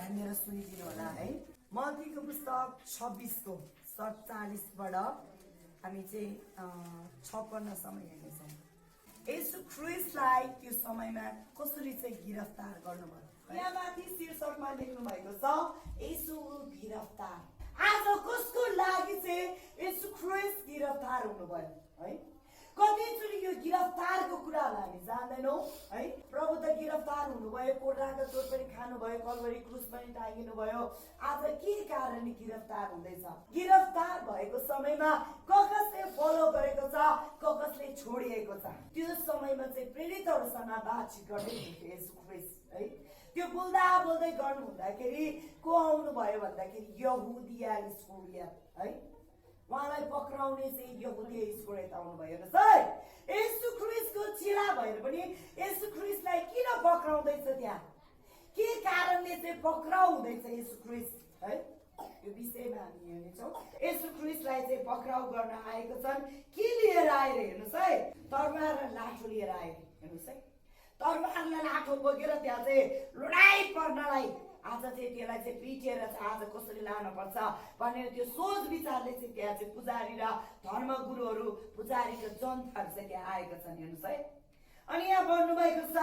ध्यान सुनिदिनु होला है। मत्तीको पुस्तक 26 को 47बाट हामी चाहिँ 56 सम्म हेर्नेछौँ। येशू ख्रिस्टलाई त्यो समयमा कसरी चाहिँ गिरफ्तार गर्नुभयो। यहाँ माथि शीर्षकमा लेख्नु भएको छ येशू गिरफ्तार। आज कसको लागि चाहिँ येशू ख्रिस्ट गिरफ्तार हुनुभयो है। कतिचोटि यो गिरफ्तारको कुरालाई हामी जान्दैनौँ है। प्रभु त गिरफ्तार हुनुभयो, कोर्टाको चोट पनि खानुभयो, कल्वरी क्रुस पनि टाँगिनु भयो। आज के कारणले गिरफ्तार हुँदैछ? गिरफ्तार भएको समयमा कसले फलो गरेको छ, कसले छोडिएको छ। त्यो समयमा चाहिँ प्रेरितहरूसँग बातचित गर्दै हुनुहुन्थ्यो येशू ख्रिस्ट है। त्यो बोल्दा बोल्दै गर्नु हुँदाखेरि को आउनु भयो भन्दाखेरि यहुदिया इस्करियोत है। उहाँलाई पक्राउने चाहिँ यहुदिया इस्करियोत आउनु भयो। हेर्नुहोस् है, येशू ख्रिस्टको चेला भएर पनि येशू ख्रिस्टलाई किन पक्राउँदैछ, त्यहाँ के कारणले चाहिँ पक्राउ हुँदैछ येशू ख्रिस्ट है, यो विषयमा हामी हेर्नेछौँ। येशू ख्रिस्टलाई चाहिँ पक्राउ गर्न आएको छन्। के लिएर आएर हेर्नुहोस् है, तरबार र लाठो लिएर आएर हेर्नुहोस् है। तरबारलाई लाठो बोकेर त्यहाँ चाहिँ लडाई पर्नलाई आज चाहिँ त्यसलाई चाहिँ पिटेर आज कसरी लान पर्छ भनेर त्यो सोच विचारले चाहिँ त्यहाँ चाहिँ पुजारी र धर्मगुरुहरू पुजारीको जनताहरू चाहिँ त्यहाँ आएका छन्। हेर्नुहोस् है, अनि यहाँ भन्नुभएको छ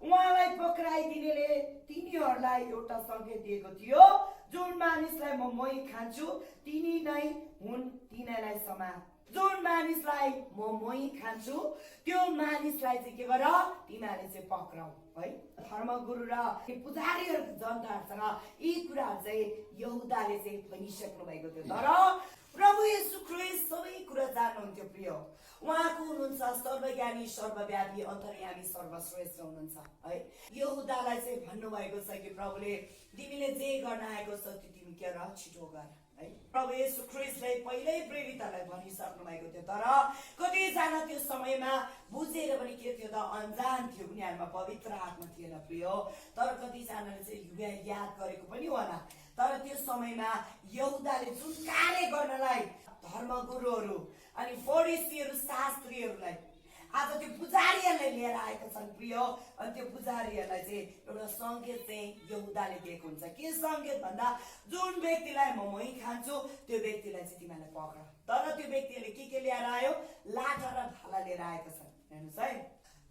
उहाँलाई पक्राइदिनेले तिनीहरूलाई एउटा सङ्केत दिएको थियो, जुन मानिसलाई म मै खान्छु तिनी नै हुन्, तिनीलाई समा। जुन मानिसलाई म मै खान्छु त्यो मानिसलाई चाहिँ के गर, तिमीहरूले चाहिँ पक्राउ है। धर्मगुरु र पुजारीहरू जनताहरूसँग यी कुराहरू चाहिँ यहुदाले चाहिँ भनिसक्नु भएको थियो। तर प्रभु येशू ख्रिस्ट सबै कुरा जान्नुहुन्थ्यो। प्रिय, उहाँको हुनुहुन्छ सर्वज्ञानी, सर्वव्यापी, अन्तर्यामी, सर्वश्रेष्ठ हुनुहुन्छ है। यहुदालाई चाहिँ भन्नुभएको छ कि प्रभुले तिमीले जे गर्न आएको छ त्यो तिमी के र छिटो गर है। प्रभु येशू ख्रिस्टले पहिल्यै प्रेरितहरूलाई भनिसक्नु भएको थियो। तर कतिजना त्यो समयमा बुझेर पनि के थियो त अनजान थियो, उनीहरूमा पवित्र आत्मा थिएन। प्रिय, तर कतिजनाले चाहिँ याद गरेको पनि होला। तर त्यो समयमा यहुदाले जुन कार्य गर्नलाई धर्मगुरुहरू अनि फरिसीहरू शास्त्रीहरूलाई आज त्यो पुजारीहरूलाई लिएर आएका छन्। प्रिय, अनि त्यो पुजारीहरूलाई चाहिँ एउटा सङ्केत चाहिँ यहुदाले दिएको हुन्छ। के सङ्केत भन्दा जुन व्यक्तिलाई म मै खान्छु त्यो व्यक्तिलाई चाहिँ तिमीलाई पक्रा। तर त्यो व्यक्तिले के लिएर आयो, लाठा र भाला लिएर आएका छन्। हेर्नुहोस् है,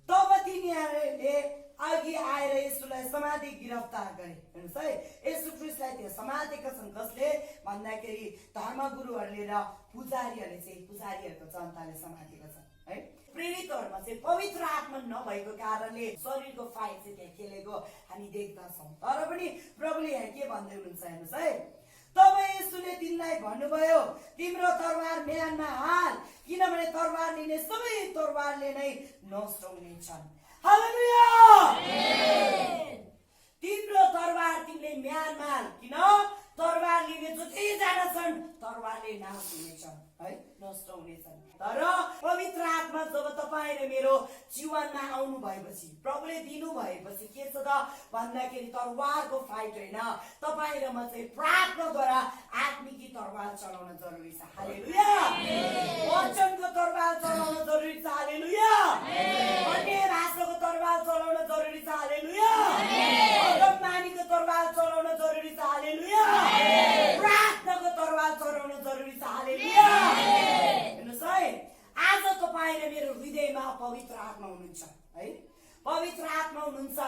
तब तिनीहरूले अघि आएर येशूलाई समाधि गिरफ्तार गरे। हेर्नुहोस् है, येशू ख्रिस्टलाई त्यहाँ समातेका छन्। कसले भन्दाखेरि धर्मगुरुहरूले र पुजारीहरूले चाहिँ पुजारीहरूको जनताले समातेका छन् है। प्रेरितहरूमा चाहिँ पवित्र आत्मा नभएको कारणले शरीरको फाइल चाहिँ त्यहाँ खेलेको हामी देख्दछौँ। तर पनि प्रभुले यहाँ के भन्दै हुनुहुन्छ हेर्नुहोस् है। तब येशूले तिनलाई भन्नुभयो, तिम्रो तरबार म्यानमा हाल, किनभने तरबार लिने सबै तरबारले नै नष्ट हुनेछन्। हालेलुया। तिम्रो तरबार तिमीले म्यानमा हाल, किन तरबार लिने जतिजना छन् तरबारले नाश हुनेछन् है, नष्ट हुनेछन्। तर पवित्र आत्मा जब तपाईँ र मेरो जीवनमा आउनु भएपछि, प्रभुले दिनु भएपछि के छ त भन्दाखेरि तरबारको फाइट होइन, तपाईँ र म चाहिँ प्रार्थनाद्वारा आत्मिकी तरबार चलाउन जरुरी छ। हालेलुया। वचनको तरबार चलाउन जरुरी छ। हालेलुया। अन्य भाषाको तरबार चलाउन जरुरी छ। हालेलुया। अगमबानीको तरबार चलाउन जरुरी छ। हालेलुया। प्रार्थनाको तरबार चलाउन जरुरी छ। हालेलुया। हेर्नुहोस् है, आज तपाईँ र मेरो हृदयमा पवित्र आत्मा हुनुहुन्छ है। पवित्र आत्मा हुनुहुन्छ।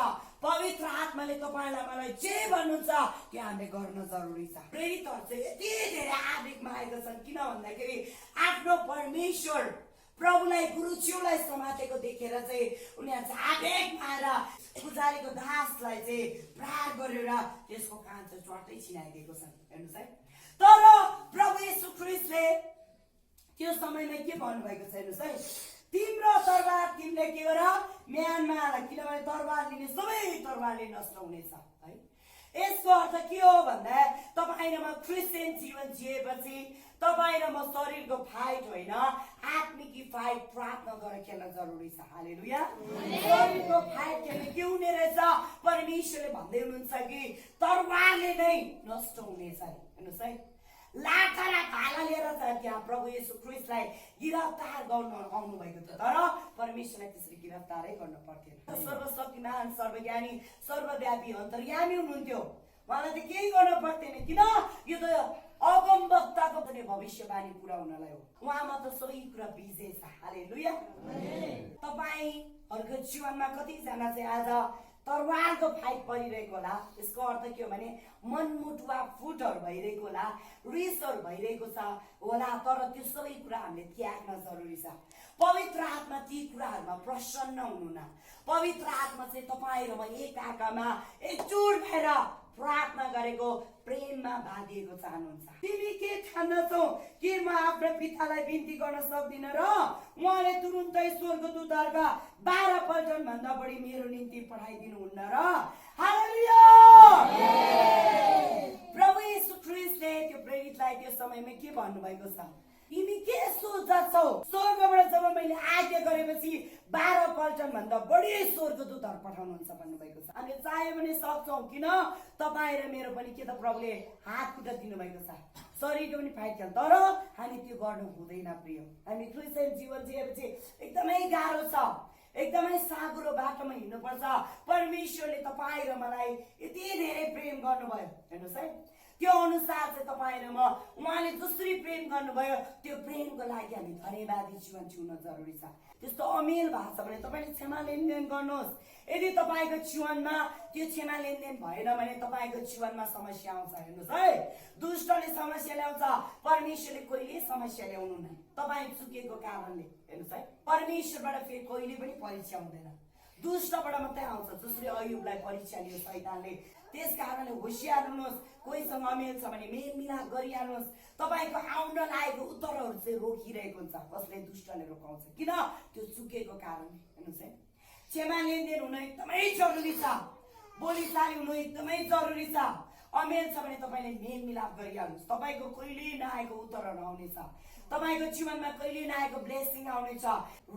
पवित्र आत्माले तपाईँलाई मलाई जे भन्नुहुन्छ त्यो हामीले गर्न जरुरी छ। प्रेरितहरू चाहिँ यति धेरै आवेगमा आएका छन्, किन भन्दाखेरि आफ्नो परमेश्वर प्रभुलाई गुरुज्यूलाई समातेको देखेर चाहिँ उनीहरू चाहिँ आवेगमा आएर पुजारीको दासलाई चाहिँ प्रहार गरेर त्यसको कान चाहिँ चट्टै छिनाइदिएको छन्। हेर्नुहोस् है, तर प्रभु येशू ख्रिस्टले त्यो समयमा के भन्नुभएको छ हेर्नुहोस् है, तिम्रो तरबार तिमीले के गर, म्यानमा हाल, किनभने तरबार लिने सबै तरबारले नष्ट हुनेछ है। यसको अर्थ के हो भन्दा तपाईँ र म क्रिस्चियन जीवन जिएपछि तपाईँ र म शरीरको फाइट होइन, आत्मिकी फाइट प्रार्थना गरेर खेल्न जरुरी छ। हालेलुया। शरीरको फाइट खेल्ने के हुने रहेछ, परमेश्वरले भन्दै हुनुहुन्छ कि तरबारले नै नष्ट हुनेछ। हेर्नुहोस् है, लाठा र भाला लिएर त्यहाँ प्रभु येशू ख्रिस्टलाई गिरफ्तार गर्न आउनु भएको थियो। तर परमेश्वरलाई त्यसरी गिरफ्तारै गर्न पर्थेन। सर्वशक्तिमान, सर्वज्ञानी, सर्वव्यापी, अन्तर्यामी हुनुहुन्थ्यो। उहाँलाई त केही गर्नु पर्दैन, किन यो त अगमवक्ताको पनि भविष्यवाणी पुरा हुनलाई हो। उहाँमा त सबै कुरा बिजे छ। हालेलुया। तपाईहरुको जीवनमा कतिजना चाहिँ आज तरवारको फाइट परिरहेको होला। यसको अर्थ के हो भने मनमुटुवा फुटहरू भइरहेको होला, रिसहरू भइरहेको छ होला, तर त्यो सबै कुरा हामीले त्याग्न जरुरी छ। पवित्र आत्मा ती कुराहरूमा प्रसन्न हुनुहुन्न। पवित्र आत्मा चाहिँ तपाईहरुमा एकाकामा एकजुट भएर प्रार्थना गरेको प्रेममा बाँधिएको चाहनुहुन्छ। तिमी के ठान्दछौ कि म आफ्नो पितालाई बिन्ती गर्न सक्दिन र उहाँले तुरुन्तै स्वर्गदूतहरूका 12 पल्टन भन्दा बढी मेरो निम्ति पठाइदिनुहुन्न र? हालेलुया। प्रभु येशू ख्रीष्टले त्यो प्रेरितलाई त्यो समयमा के भन्नुभएको छ? तिमी के सोच्छौ? स्वर्गबाट जब मैले आज्ञा गरेपछि 12 पल्टन भन्दा बढी स्वर्गदूतहरू पठाउनुहुन्छ भन्नुभएको छ। हामीले चाह्यो भने सक्छौँ, किन तपाईँ र मेरो पनि के त प्रभुले हात खुट्टा दिनुभएको छ, शरीरको पनि फाइट खेल्छ, तर हामी त्यो गर्नु हुँदैन। प्रिय, हामी क्रिस्चियन जीवन जिएपछि एकदमै गाह्रो छ, एकदमै साँघुरो बाटोमा हिँड्नुपर्छ। परमेश्वरले तपाईँ र मलाई यति धेरै प्रेम गर्नुभयो। हेर्नुहोस् है, त्यो अनुसार चाहिँ तपाईँ र म उहाँले जसरी प्रेम गर्नुभयो त्यो प्रेमको लागि हामी धन्यवादी जीवन जिउन जरुरी छ। त्यस्तो अमेल भएको छ भने तपाईँले क्षमा लेनदेन गर्नुहोस्। यदि तपाईँको जीवनमा त्यो क्षमा लेनदेन भएन भने तपाईँको जीवनमा समस्या आउँछ। हेर्नुहोस् है, दुष्टले समस्या ल्याउँछ, परमेश्वरले कहिले समस्या ल्याउनुहुन्न। तपाईँ चुकेको कारणले। हेर्नुहोस् है, परमेश्वरबाट फेरि कहिले पनि परीक्षा हुँदैन, दुष्टबाट मात्रै आउँछ। जसरी अयुबलाई परीक्षा लियो शैतानले। त्यस कारणले होशियार हुनुहोस्। कोहीसँग अमेल छ भने मेलमिलाप गरिहाल्नुहोस्। तपाईँको आउन लागेको उत्तरहरू चाहिँ रोकिरहेको हुन्छ, कसले दुष्टले रोकाउँछ, किन त्यो चुकेको कारणले। हेर्नुहोस् है, क्षमा लेनदेन हुन एकदमै जरुरी छ, बोलीचाली हुनु एकदमै जरुरी छ। अमेल छ भने तपाईँले मेलमिलाप गरिहाल्नुहोस्। तपाईँको कहिले नआएको उत्तरहरू आउनेछ, तपाईँको जीवनमा कहिले नआएको ब्लेसिङ आउनेछ।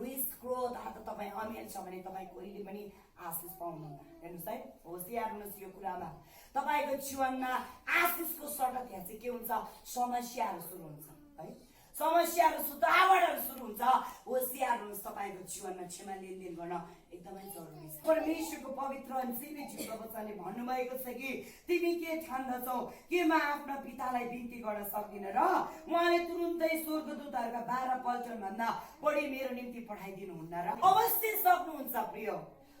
रिस क्रोध अथवा तपाईँ अमेल छ भने तपाईँ कहिले पनि आशिष पाउनुहुन्न। हेर्नुहोस् है, होशियार हुनुहोस् यो कुरामा। तपाईँको जीवनमा आशिषको सटक यहाँ चाहिँ के हुन्छ? समस्याहरू सुरु हुन्छ है, समस्याहरू सुतावटहरू सुरु हुन्छ। होशियार हुनुहोस्, तपाईँको जीवनमा क्षमा लेनदेन गर्न एकदमै जरुरी छ। परमेश्वरको पवित्र अनि जीवित जिउँदो वचनले भन्नुभएको छ कि तिमी के ठान्दछौ कि म आफ्ना पितालाई बिन्ती गर्न सक्दिन र उहाँले तुरुन्तै स्वर्गदूतहरूका 12 पल्टन भन्दा बढी मेरो निम्ति पठाइदिनुहुन्न र? अवश्य सक्नुहुन्छ प्रिय,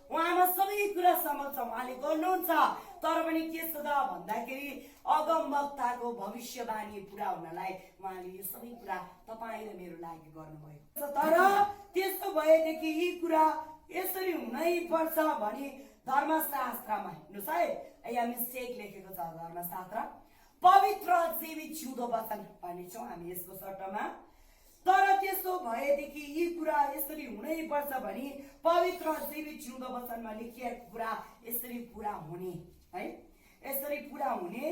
उहाँमा सबै कुरा सम्भव छ, उहाँले गर्नुहुन्छ। तर पनि के छ त भन्दाखेरि अगमवक्ताको भविष्यवाणी पुरा हुनलाई उहाँले यो सबै कुरा तपाईँ र मेरो लागि गर्नुभयो। तर त्यस्तो भएदेखि यी कुरा यसरी हुनै पर्छ भनी धर्मशास्त्रमा, हेर्नुहोस् है, यहाँ मिस्टेक लेखेको छ धर्मशास्त्र, पवित्र जीवित जिउँदो वचन भनेछौँ हामी यसको सट्टामा। तर त्यसो भएदेखि यी कुरा यसरी हुनै पर्छ भनी पवित्र जीवित जिउँदो वचनमा लेखिएको कुरा यसरी पुरा हुने है, यसरी पुरा हुने।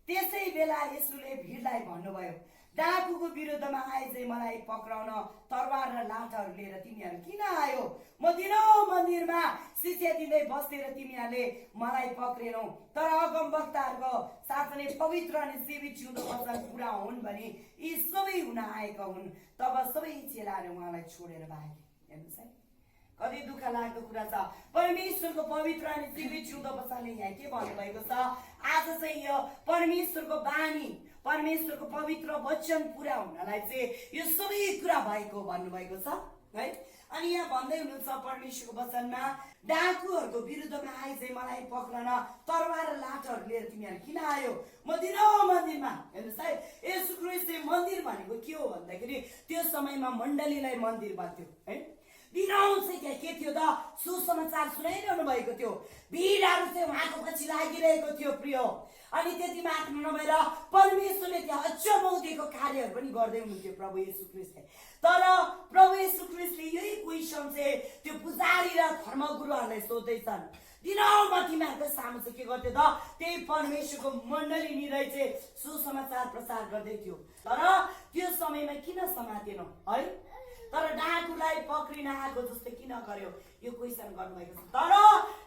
त्यसै बेला यसुले भिडलाई भन्नुभयो, डाकुको विरुद्धमा आए चाहिँ मलाई पक्राउन तरवार र लाठहरू लिएर तिमीहरू किन आयो? म दिनौँ मन्दिरमा शिक्षा दिँदै बस्थे र तिमीहरूले मलाई पक्रेनौ। तर अगमवक्ताहरूको साथै पवित्र अनि जीवित जिउँदो वचन पुरा हुन् भने यी सबै हुन आएका हुन्। तब सबै चेलाहरू उहाँलाई छोडेर भागे। हेर्नुहोस् है, कति दुःख लाग्दो कुरा छ। परमेश्वरको पवित्र अनि जीवित जिउँदो वचनले यहाँ के भन्नुभएको छ? आज चाहिँ यो परमेश्वरको बानी, परमेश्वरको पवित्र वचन पुरा हुनलाई चाहिँ यो सबै कुरा भएको भन्नुभएको छ है। अनि यहाँ भन्दै हुनुहुन्छ परमेश्वरको वचनमा, डाकुहरूको विरुद्धमा आए चाहिँ मलाई पक्राउन तरवार र लाठहरू लिएर तिमीहरू किन आयो? म दिनौँ मन्दिरमा। हेर्नुहोस् है, येशू ख्रीष्टले मन्दिर भनेको के हो भन्दाखेरि त्यो समयमा मण्डलीलाई मन्दिर भन्थ्यो है। दिनौँ चाहिँ त्यहाँ के थियो त? सुसमाचार सुनाइरहनु भएको थियो, भिडहरू चाहिँ उहाँको पछि लागिरहेको थियो प्रिय। अनि त्यति मात्र नभएर परमेश्वरले त्यहाँ अचम्मौदेखको कार्यहरू पनि गर्दै हुनुहुन्थ्यो प्रभु येशू ख्रीष्टले। तर प्रभु येशू ख्रीष्टले यही क्वेसन चाहिँ त्यो पुजारी र धर्मगुरुहरूलाई सोध्दैछन्, दिनौँ म तिमीहरूको सामु चाहिँ के गर्थ्यो त? त्यही परमेश्वरको मण्डली निरै चाहिँ सुसमाचार प्रचार गर्दै थियो। तर त्यो समयमा किन समातेनौ है? तर डाकुलाई पक्रिन आएको जस्तै किन गर्यो? यो क्वेसन गर्नुभएको छ। तर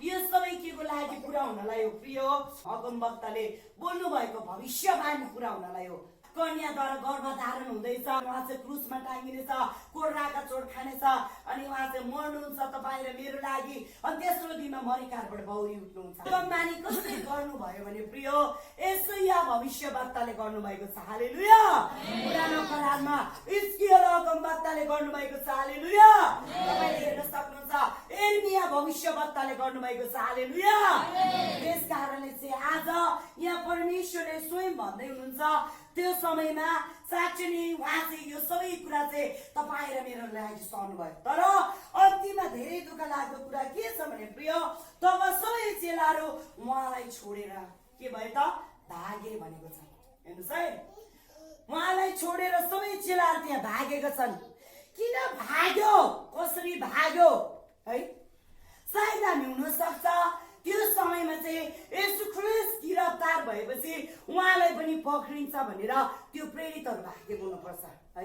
यो सबै केको लागि पुरा हुनलाई हो प्रिय? अगमवक्ताले बोल्नु भएको भविष्यवाणी पुरा हुनलाई हो। कन्याद्वारा गर्भधारण हुँदैछ, उहाँ चाहिँ क्रुसमा टाँगिनेछ, कोर्राका चोट खानेछ, अनि उहाँ चाहिँ मर्नुहुन्छ तपाईँ र मेरो लागि, अनि तेस्रो दिनमा मरिकारबाट बौरी उठ्नुहुन्छ। मानी कसले गर्नुभयो भने प्रिय यशाया भविष्यवक्ताले गर्नुभएको छ। हालेलुया। पुरानो करारमा इस्कियल अगमवक्ताले गर्नुभएको छ। हालेलुया। तपाईले हेर्न सक्नुहुन्छ एर्मिया भविष्यवक्ताले गर्नुभएको छ। हालेलुया। त्यस कारणले चाहिँ आज यहाँ परमेश्वरले स्वयं भन्दै हुनुहुन्छ त्यो समयमा साँच्चै नै उहाँ चाहिँ यो सबै कुरा चाहिँ तपाईँ र मेरो लागि सहनुभयो। तर अन्तिममा धेरै दुःख लाग्दो कुरा के छ भने प्रिय तब सबै चेलाहरू उहाँलाई छोडेर के भयो त भागे भनेको छ। हेर्नुहोस् है, उहाँलाई छोडेर सबै चेलाहरू त्यहाँ भागेका छन्। किन भाग्यो, कसरी भाग्यो है? सायद हामी हुन सक्छ त्यो समयमा चाहिँ येशू ख्रीष्ट गिरफ्तार भएपछि उहाँलाई पनि पक्रिन्छ भनेर त्यो प्रेरितहरू भागेको हुनुपर्छ है।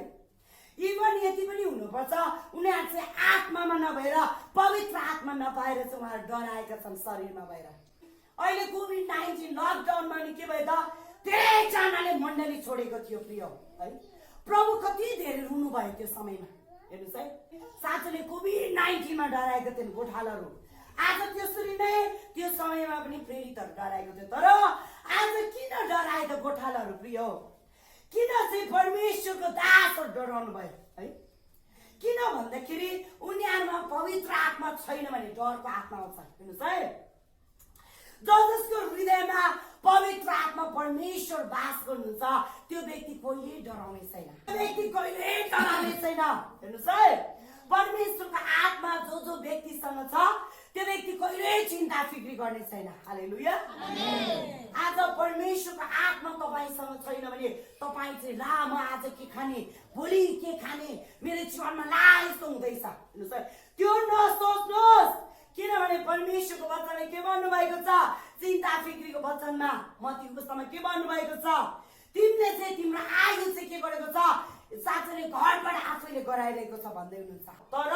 इभन यति पनि हुनुपर्छ उनीहरू चाहिँ आत्मामा नभएर पवित्र आत्मा नपाएर चाहिँ उहाँहरू डराएका छन् शरीरमा भएर। अहिले कोभिड-19 लकडाउनमा नि के भयो त धेरैजनाले मण्डली छोडेको थियो प्रिय है। प्रभु कति धेरै रुनु भयो त्यो समयमा। हेर्नुहोस् है, साँच्चै कोभिड-19 मा डराएका थिए गोठालाहरू। आज त्यसरी नै त्यो समयमा पनि प्रेरितहरू डराएको थियो। तर आज किन डराए त गोठालाहरू प्रिय? किन चाहिँ परमेश्वरको दासहरू डराउनु भयो है? किन भन्दाखेरि उनीहरूमा पवित्र आत्मा छैन भने डरको आत्मा आउँछ। हेर्नुहोस् है, जसको हृदयमा पवित्र आत्मा परमेश्वर बास गर्नुहुन्छ त्यो व्यक्ति कहिले डराउने छैन, त्यो व्यक्ति कहिले डराउने छैन। हेर्नुहोस् है, परमेश्वरको आत्मा जो व्यक्तिसँग छ त्यो व्यक्ति कहिले चिन्ता फिक्री गर्ने छैन। हालेलुया। आज परमेश्वरको आत्मा तपाईसँग छैन भने तपाईँ चाहिँ ला म आज के खाने, भोलि के खाने, मेरो जीवनमा ला यस्तो हुँदैछ। हेर्नुहोस् है, त्यो नसोच्नुहोस्, किनभने परमेश्वरको वचनले के भन्नुभएको छ? चिन्ता फिक्रीको वचनमा मत्तीको पुस्तकमा के भन्नुभएको छ? तिमीले चाहिँ तिम्रो आयु चाहिँ के गरेको छ? साँच्चै घरबाट आफैले गराइरहेको छ भन्दै हुनुहुन्छ। तर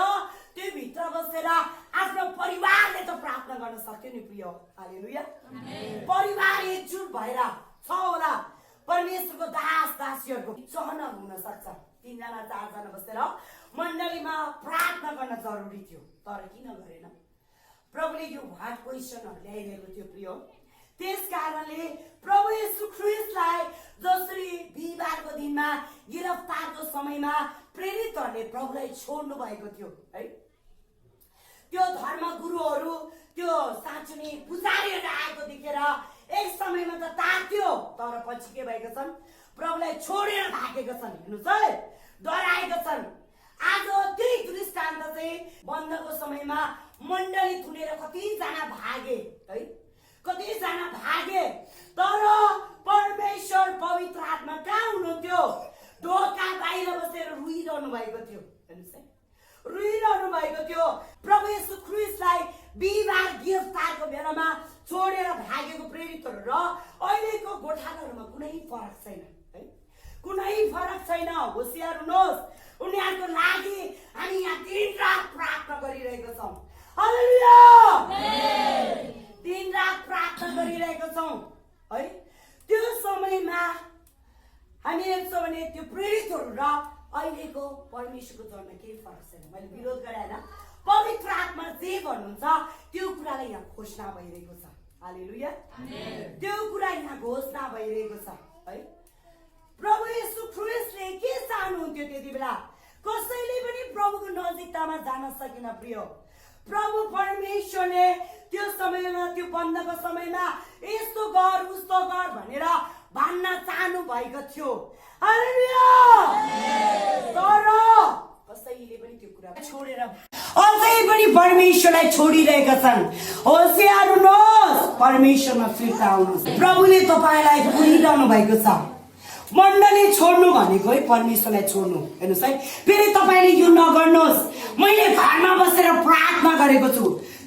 त्यो भित्र बसेर आफ्नो परिवारले त प्रार्थना गर्न सक्यो नि प्रिय। हालेलुया। परिवार एकजुट भएर छ होला परमेश्वरको दास दासीहरूको सहन हुन सक्छ। 3 जना 4 जना बसेर मण्डलीमा प्रार्थना गर्न जरुरी थियो, तर किन गरेन? प्रभुले यो हार्ड क्वेसनहरू ल्याइरहेको थियो प्रिय। त्यस कारणले प्रभु येशू ख्रीष्टलाई जसरी बिहीबारको दिनमा गिरफ्तारको समयमा प्रेरितहरूले प्रभुलाई छोड्नु भएको थियो है। त्यो धर्मगुरुहरू त्यो साँच्चै नै पुजारीहरू आएको देखेर एक समयमा त तात्यो, तर पछि के भएको छन्? प्रभुलाई छोडेर भागेका छन्। हेर्नुहोस् है, डराएका छन्। आज त्यही दृष्टान्त चाहिँ बन्दको समयमा मण्डली थुनेर कतिजना भागे है, कतिजना भागे। तर परमेश्वर पवित्र आत्मा कहाँ हुनुहुन्थ्यो? ढोका बाहिर बसेर रुइरहनु भएको थियो। हेर्नुहोस् है, रुइरहनु भएको थियो। प्रभु येशू ख्रीष्टलाई बिहीबार गिरफ्तारको बेलामा छोडेर भागेको प्रेरितहरू र अहिलेको गोठालाहरूमा कुनै फरक छैन है, कुनै फरक छैन। होशियार हुनुहोस्, उनीहरूको लागि हामी यहाँ दिन रात प्रार्थना गरिरहेका छौँ। हालेलुया। दिन रात प्रार्थना गरिरहेका छौँ है। त्यो समयमा हामी हेर्छौँ भने त्यो प्रेरितहरू र अहिलेको परमेश्वरको जनमा केही फरक छैन। मैले विरोध गरेन, पवित्र आत्मा जे भन्नुहुन्छ त्यो कुरालाई यहाँ घोषणा भइरहेको छ। हालेलुया। त्यो कुरा यहाँ घोषणा भइरहेको छ है। प्रभु येशू ख्रीष्टले के चाहनुहुन्थ्यो त्यति बेला? कसैले पनि प्रभुको नजिकतामा जान सकेन प्रिय। प्रभु परमेश्वरले त्यो समयमा, त्यो बन्दको समयमा यस्तो गर उस्तो गर भनेर भन्न चाहनु भएको थियो। हालेलुया। तर कसैले पनि त्यो कुरा छोडेर अझै पनि परमेश्वरलाई छोडिरहेका छन्। होशियार हुनुहोस्, परमेश्वरमा फिर्ता आउनुहोस्। प्रभुले तपाईँलाई भनिरहनु भएको छ, मण्डली छोड्नु भनेको है परमेश्वरलाई छोड्नु। हेर्नुहोस् है, फेरि तपाईँले यो नगर्नुहोस्, मैले घरमा बसेर प्रार्थना गरेको छु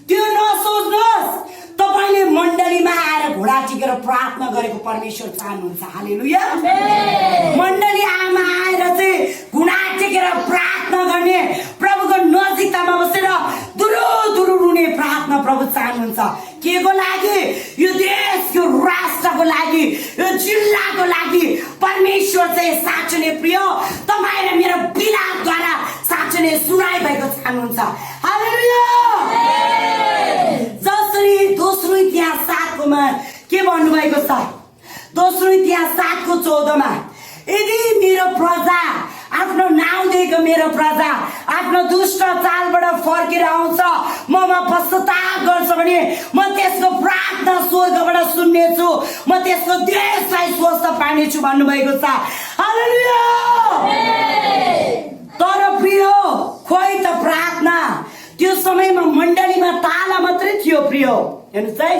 त्यो नसोच्नुहोस्। तपाईँले मण्डलीमा आएर घोडा टिकेर प्रार्थना गरेको परमेश्वर चाहनुहुन्छ। हालेलुया। मण्डली आमा आएर चाहिँ घुँडा टेकेर प्रार्थना गर्ने, प्रभुको नजिकतामा बसेर दुरु दुरु रुने प्रार्थना प्रभु चाहनुहुन्छ। चाहनुहुन्छ के को लागि यो देश यो राष्ट्रको लागि यो जिल्लाको लागि परमेश्वर चाहिँ साँच्चै नै प्रिय तपाईँ र मेरो बिलापद्वारा साँच्चै नै सुनाइ भएको चाहनुहुन्छ हालेलुया जसरी दोस्रो इतिहास 7 मा के भन्नुभएको छ दोस्रो इतिहास 7 को 14 मा यदि मेरो प्रजा आफ्नो नाउँ दिएको मेरो प्रजा आफ्नो दुष्ट चालबाट फर्केर आउँछ ममा पश्चाताप गर्छ भने म त्यसको प्रार्थना स्वर्गबाट सुन्नेछु म त्यसको देशलाई स्वस्थ पार्नेछु भन्नुभएको छ हालेलुया तर प्रिय खोइ त प्रार्थना त्यो समयमा मण्डलीमा ताला मात्रै थियो प्रिय हेर्नुस् है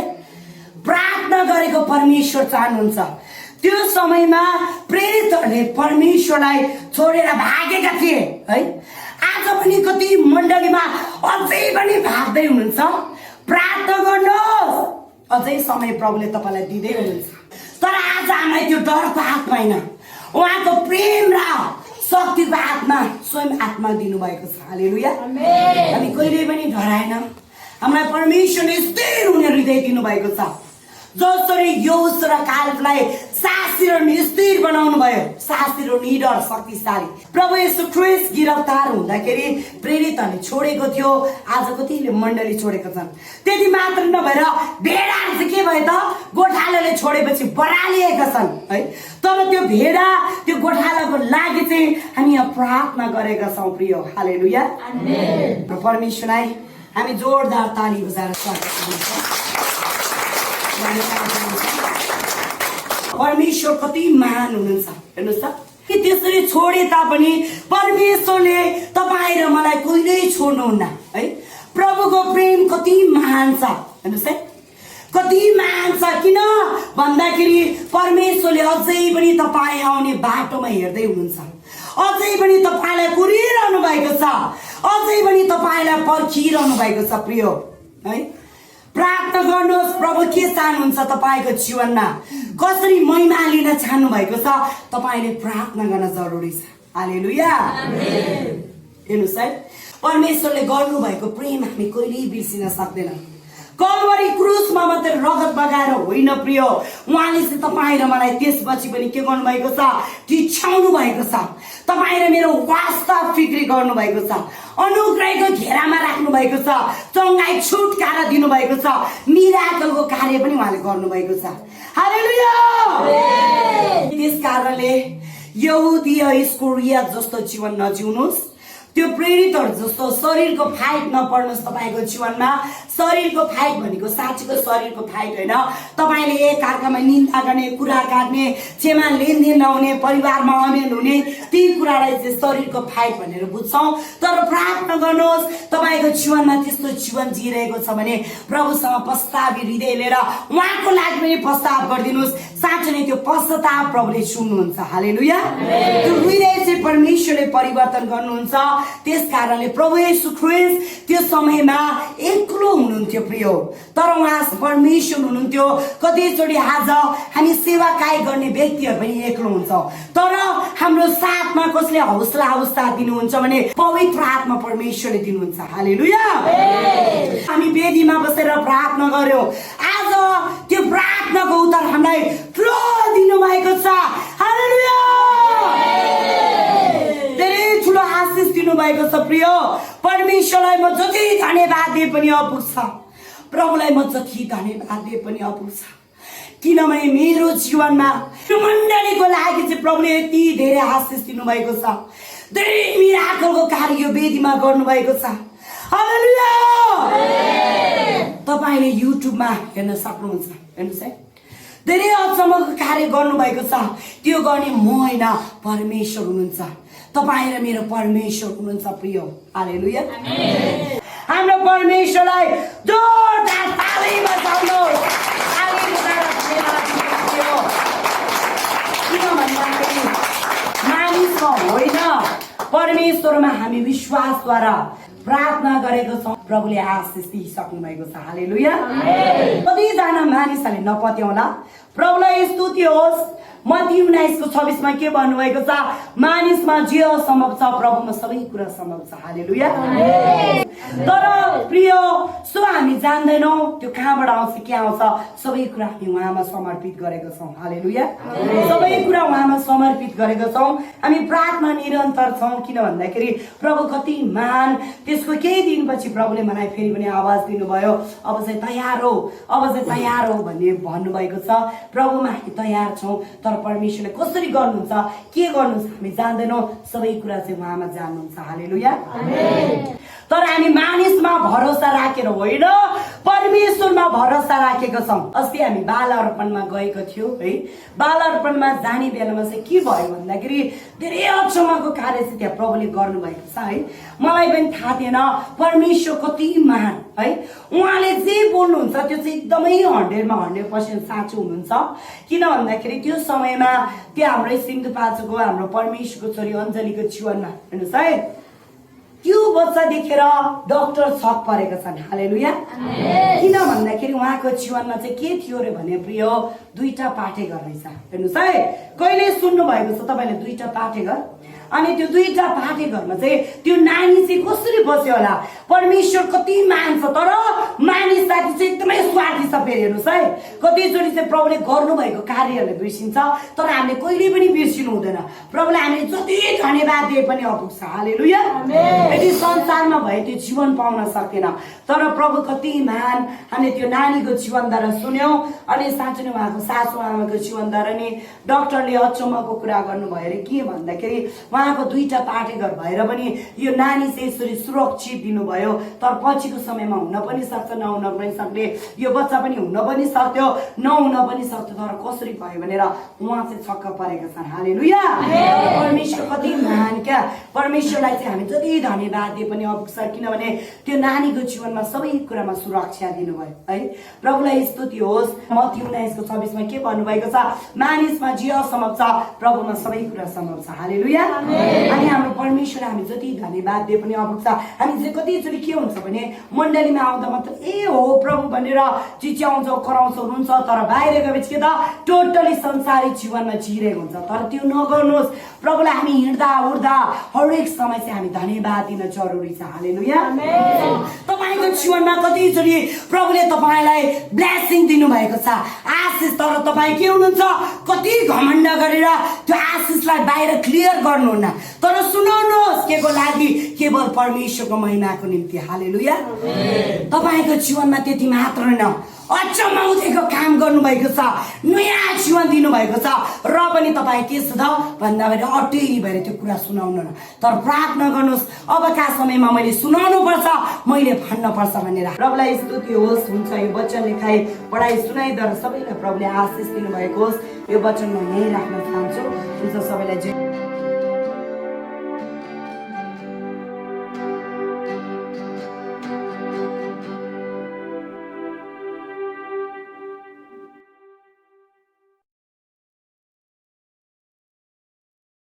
प्रार्थना गरेको परमेश्वर चाहनुहुन्छ त्यो समयमा प्रेरितहरूले परमेश्वरलाई छोडेर भागेका थिए है आज पनि कति मण्डलीमा अझै पनि भाग्दै हुनुहुन्छ प्रार्थना गर्नुहोस् अझै समय प्रभुले तपाईलाई दिँदै हुनुहुन्छ तर आज हामीलाई त्यो डरको आत्मा हैन उहाँको प्रेम र शक्तिको आत्मा स्वयं आत्मा दिनुभएको छ हालेलुया हामी कहिले पनि डराएन हामीलाई परमेश्वरले स्थिर हुने हृदय दिनुभएको छ जसरी योस र कालबलाई साहसी र स्थिर बनाउनु भयो साहसी र निडर शक्तिशाली प्रभु येशू ख्रीष्ट गिरफ्तार हुँदाखेरि प्रेरितहरूले छोडेको थियो आज कतिले मण्डली छोडेको छन् त्यति मात्र नभएर भेडाहरू चाहिँ के भयो त गोठालाले छोडेपछि बरालिएका छन् है तर त्यो भेडा त्यो गोठालाको लागि चाहिँ हामी यहाँ प्रार्थना गरेका छौं प्रिय हालेलुया आमेन परमेश्वरलाई हामी जोरदार ताली बजाएर स्वागत गर्छौं परमेश्वर कति महान हुनुहुन्छ हेर्नुस् त कि त्यसरी छोडे तापनि परमेश्वरले तपाईँ र मलाई कहिल्यै छोड्नुहुन्न है प्रभुको प्रेम कति महान छ हेर्नुस् है कति महान छ किन भन्दाखेरि परमेश्वरले अझै पनि तपाईँ आउने बाटोमा हेर्दै हुनुहुन्छ अझै पनि तपाईलाई कुरिरहनु भएको छ अझै पनि तपाईलाई पर्खिरहनु भएको छ प्रिय है प्रार्थना गर्नुहोस् प्रभु के चाहनुहुन्छ तपाईको जीवनमा कसरी महिमा लिन चाहनु भएको छ तपाईले प्रार्थना गर्न जरुरी छ हालेलुया आमेन हेर्नुस् है परमेश्वरले गर्नु भएको प्रेम हामी कहिल्यै बिर्सिन सक्दैनौं कलवरी क्रुसमा मात्र रगत बगाएर होइन प्रिय उहाँले चाहिँ तपाईँ र मलाई त्यसपछि पनि के गर्नु भएको छ टिछाउनु भएको छ तपाईँ र मेरो वास्तव फिक्री गर्नु भएको छ अनुग्रहको घेरामा राख्नु भएको छ चंगाई छुटकारा दिनु भएको छ मिराकलको कार्य पनि उहाँले गर्नु भएको छ हालेलुया त्यस कारणले यहुदीय इस्करिया जस्तो जीवन नजिउनुस् त्यो प्रेरितहरु जस्तो शरीरको फाइट नपर्नुस् तपाईको जीवनमा शरीरको फाइट भनेको साँच्चीको शरीरको फाइट हैन तपाईले एक अर्कामा निन्दा गर्ने कुरा काट्ने क्षमा लेनदेन नहुने परिवारमा अमेल हुने ती कुरालाई चाहिँ शरीरको फाइट भनेर बुझ्छौं तर प्रार्थना गर्नुहोस् तपाईको जीवनमा त्यस्तो जीवन जिरहेको छ भने प्रभुसँग पश्चातापी हृदय लिएर उहाँको लागि पनि पश्चाताप गरिदिनुस् साँच्चै नै त्यो पश्चाताप प्रभुले सुन्नुहुन्छ हालेलुया त्यो हृदय चाहिँ परमेश्वरले परिवर्तन गर्नुहुन्छ त्यस कारणले प्रभु येशू ख्रीष्ट त्यो समयमा एक्लो हुनुहुन्थ्यो प्रिय तर उहाँ परमेश्वर हुनुहुन्थ्यो कतिचोटि आज हामी सेवाकाई गर्ने व्यक्तिहरु पनि एक्लो हुन्छ तर हाम्रो साथमा कसले हौसला अवस्था दिनुहुन्छ भने पवित्र आत्मा परमेश्वरले दिनुहुन्छ हालेलुया हामी वेदीमा बसेर प्रार्थना गर्यौं आज त्यो प्रार्थनाको उत्तर हामीलाई ठुलो दिनु भएको छ हालेलुया ठुलो आशिष दिनु भएको छ प्रिय परमेश्वरलाई म जति धन्यवाद दिए पनि अपुग्छ प्रभुलाई म जति धन्यवाद दिए पनि अपुग्छ किनभने मेरो जीवनमा यो मण्डलीको लागि चाहिँ प्रभुले यति धेरै आशिष दिनु भएको छ धेरै मिराकलको कार्य यो वेदीमा गर्नु भएको छ हालेलुया तपाईले युट्युबमा हेर्न सक्नुहुन्छ हेर्नुस् है धेरै अचम्मको कार्य गर्नु भएको छ त्यो गर्ने म हैन परमेश्वर हुनुहुन्छ तपाईँ र मेरो परमेश्वर हुनुहुन्छ प्रिय हालेलुया आमेन हाम्रो परमेश्वरलाई जोरदार ताली बजाउनुहोस् किनभने मानिसमा होइन परमेश्वरमा हामी विश्वासद्वारा प्रार्थना गरेको छौं प्रभुले आशिष दिइसक्नु भएको छ हालेलुया आमेन कतिजना मानिसहरूले नपत्याउला प्रभुलाई स्तुति होस् मत्ती 19:26 मा के भन्नुभएको छ? मानिसमा जे असम्भव छ प्रभुमा सबै कुरा सम्भव छ। हालेलुया। तर प्रिय सो हामी जान्दैनौँ त्यो कहाँबाट आउँछ के आउँछ, सबै कुरा हामी उहाँमा समर्पित गरेका छौँ। हालेलुया। सबै कुरा उहाँमा समर्पित गरेका छौँ। हामी प्रार्थना निरन्तर छौँ, किन भन्दाखेरि प्रभु कति महान। त्यसको केही दिनपछि प्रभुले मलाई फेरि पनि आवाज दिनुभयो, अब चाहिँ तयार हो, अब चाहिँ तयार हो भन्ने भन्नुभएको छ। प्रभुमा हामी तयार छौँ, तर परमेश्वरले कसरी गर्नुहुन्छ, के गर्नुहुन्छ हामी जान्दैनौँ। सबै कुरा चाहिँ उहाँमा जान्नुहुन्छ। हालेलुया। तर हामी मानिसमा भरोसा राखेर होइन, परमेश्वरमा भरोसा राखेका छौँ। अस्ति हामी बाल अर्पणमा गएको थियौँ है। बाल अर्पणमा जाने बेलामा चाहिँ के भयो भन्दाखेरि धेरै अचम्मको कार्य चाहिँ त्यहाँ प्रभुले गर्नुभएको छ है। मलाई पनि थाहा थिएन परमेश्वर कति महान है। उहाँले जे बोल्नुहुन्छ त्यो चाहिँ एकदमै 100% साँचो हुनुहुन्छ। किन भन्दाखेरि त्यो समयमा त्यो हाम्रै सिन्धुपाल्चोकको हाम्रो परमेश्वरको छोरी अञ्जलीको जीवनमा हेर्नुहोस् है, त्यो बच्चा देखेर डाक्टर छक परेका छन्। हालेलुया। किन भन्दाखेरि उहाँको जीवनमा चाहिँ के थियो रे भने प्रिय, 2टा पाठेघर रहेछ। हेर्नुहोस् है, कहिले सुन्नु भएको छ तपाईँले 2टा पाठेघर? अनि त्यो 2टा पाठेघरमा चाहिँ त्यो नानी चाहिँ कसरी बस्यो होला? परमेश्वर कति महान छ, तर मानिस जाति चाहिँ एकदमै स्वार्थी छ। फेरि हेर्नुहोस् है, कतिचोटि चाहिँ प्रभुले गर्नुभएको कार्यहरूले बिर्सिन्छ, तर हामीले कहिले पनि बिर्सिनु हुँदैन। प्रभुले हामीले जति धन्यवाद दिए पनि अपुग्छ। हालेलुया। यदि संसारमा भए त्यो जीवन पाउन सक्दैन, तर प्रभु कति महान। हामीले त्यो नानीको जीवनद्वारा सुन्यौँ, अनि साँच्चै नै उहाँको सासु आमाको जीवनद्वारा नि डाक्टरले अचम्मको कुरा गर्नुभयो अरे। के भन्दाखेरि उहाँको 2टा पाठेघर भएर पनि यो नानी चाहिँ यसरी सुरक्षित दिनुभयो। तर पछिको समयमा हुन पनि सक्छ, नहुन पनि सक्ने, यो बच्चा पनि हुन पनि सक्थ्यो, नहुन पनि सक्थ्यो, तर कसरी भयो भनेर उहाँ चाहिँ छक्क परेका छन्। हालेलुया। परमेश्वर कति महान क्या। परमेश्वरलाई चाहिँ हामी जति धन्यवाद दिए पनि अपुग्छ, किनभने त्यो नानीको जीवनमा सबै कुरामा सुरक्षा दिनुभयो है। प्रभुलाई स्तुति होस्। मत्ती 19:26 मा के भन्नुभएको छ? मानिसमा जे असम्भव छ प्रभुमा सबै कुरा सम्भव छ। हालेलुया। अनि हाम्रो परमेश्वर हामी जति धन्यवाद दिए पनि अपुग्छ। हामी चाहिँ कतिचोटि के हुन्छ भने मण्डलीमा आउँदा मात्र ए हो प्रभु भनेर चिच्याउँछौँ, कराउँछौँ, हुन्छ, तर बाहिर गएपछि के त टोटली संसारिक जीवनमा जिरहेको हुन्छ। तर त्यो नगर्नुहोस्। प्रभुलाई हामी हिँड्दा उड्दा हरेक समय चाहिँ हामी धन्यवाद दिन जरुरी छ। हालेलुया। तपाईँको जीवनमा कतिचोटि प्रभुले तपाईँलाई ब्लेसिङ दिनुभएको छ, आशिष, तर तपाईँ के हुनुहुन्छ? कति घमण्ड गरेर त्यो आशिषलाई बाहिर क्लियर गर्नुहुन्न। तर सुनाउनुहोस् के को लागि? केवल परमेश्वरको महिमाको निम्ति। हालेलुया। तपाईँको जीवनमा त्यति मात्र होइन, अचम्माउँदैको काम गर्नुभएको छ, नयाँ जीवन दिनुभएको छ, र पनि तपाईँ के छ त भन्दाखेरि अटेरी भएर त्यो कुरा सुनाउनु न। तर प्रार्थना गर्नुहोस्, अबका समयमा मैले सुनाउनु पर्छ, मैले भन्न पर्छ भनेर। प्रभुलाई स्तुति होस्। हुन्छ, यो वचन लेखाइ पढाइ सुनाइद्वारा सबैलाई प्रभुले आशिष दिनुभएको होस्। यो वचन म यहीँ राख्न चाहन्छु। हुन्छ, सबैलाई जय।